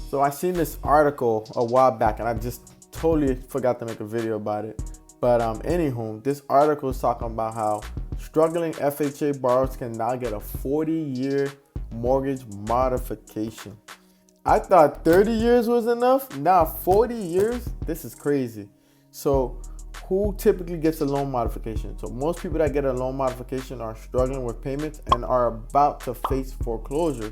So I seen this article a while back and I just totally forgot to make a video about it. But anywho, this article is talking about how struggling FHA borrowers can now get a 40-year mortgage modification. I thought 30 years was enough. Now 40 years? This is crazy. So who typically gets a loan modification? So most people that get a loan modification are struggling with payments and are about to face foreclosure.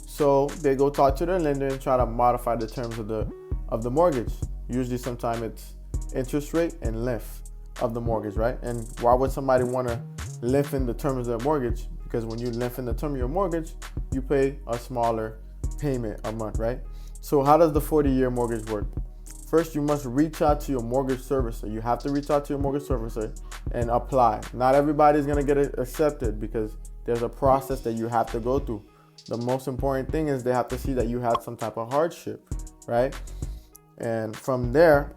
So they go talk to their lender and try to modify the terms of the mortgage. Usually sometimes it's interest rate and length of the mortgage, right? And why would somebody want to lengthen the terms of their mortgage? Because when you lengthen the term of your mortgage, you pay a smaller payment a month, right? So how does the 40-year mortgage work? First, you must reach out to your mortgage servicer. You have to reach out to your mortgage servicer and apply. Not everybody's going to get it accepted because there's a process that you have to go through. The most important thing is they have to see that you had some type of hardship, right? And from there,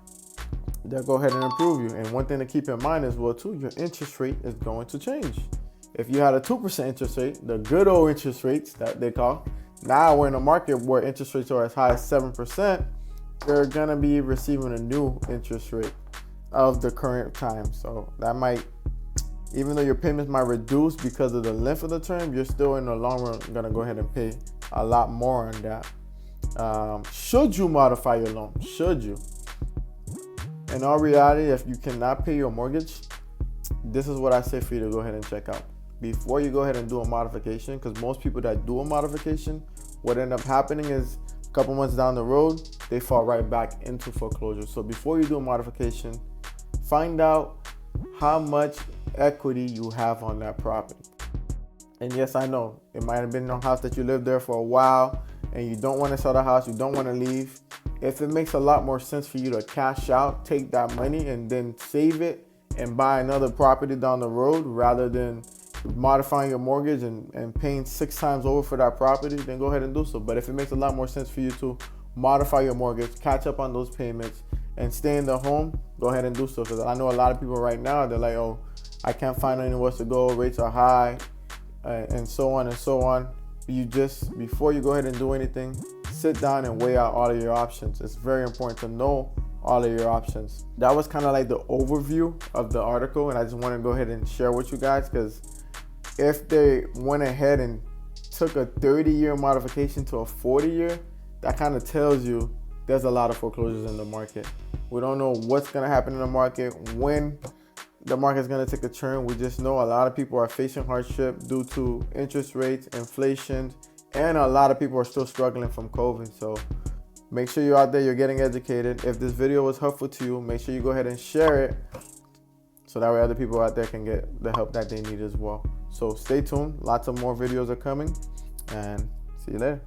they'll go ahead and approve you. And one thing to keep in mind as well too, your interest rate is going to change. If you had a 2% interest rate, the good old interest rates that they call, now we're in a market where interest rates are as high as 7%, they're gonna be receiving a new interest rate of the current time. So that might, even though your payments might reduce because of the length of the term, you're still in the long run gonna go ahead and pay a lot more on that. Should you modify your loan? Should you? In all reality, if you cannot pay your mortgage, this is what I say for you to go ahead and check out. Before you go ahead and do a modification, because most people that do a modification, what end up happening is a couple months down the road, they fall right back into foreclosure. So before you do a modification, find out how much equity you have on that property. And yes, I know it might have been a house that you lived there for a while and you don't want to sell the house, you don't want to leave. If it makes a lot more sense for you to cash out, take that money and then save it and buy another property down the road rather than modifying your mortgage and paying 6 times over for that property, then go ahead and do so. But if it makes a lot more sense for you to modify your mortgage, catch up on those payments and stay in the home, go ahead and do so. Because I know a lot of people right now, they're like, oh, I can't find anywhere to go, rates are high, and so on and so on. You just, before you go ahead and do anything, sit down and weigh out all of your options. It's very important to know all of your options. That was kind of like the overview of the article, and I just want to go ahead and share with you guys, because if they went ahead and took a 30-year modification to a 40-year, that kind of tells you there's a lot of foreclosures in the market. We don't know what's going to happen in the market, when the market's going to take a turn. We just know a lot of people are facing hardship due to interest rates, inflation, and a lot of people are still struggling from COVID. So make sure you're out there, you're getting educated. If this video was helpful to you, make sure you go ahead and share it so that way other people out there can get the help that they need as well. So stay tuned, lots of more videos are coming, and see you later.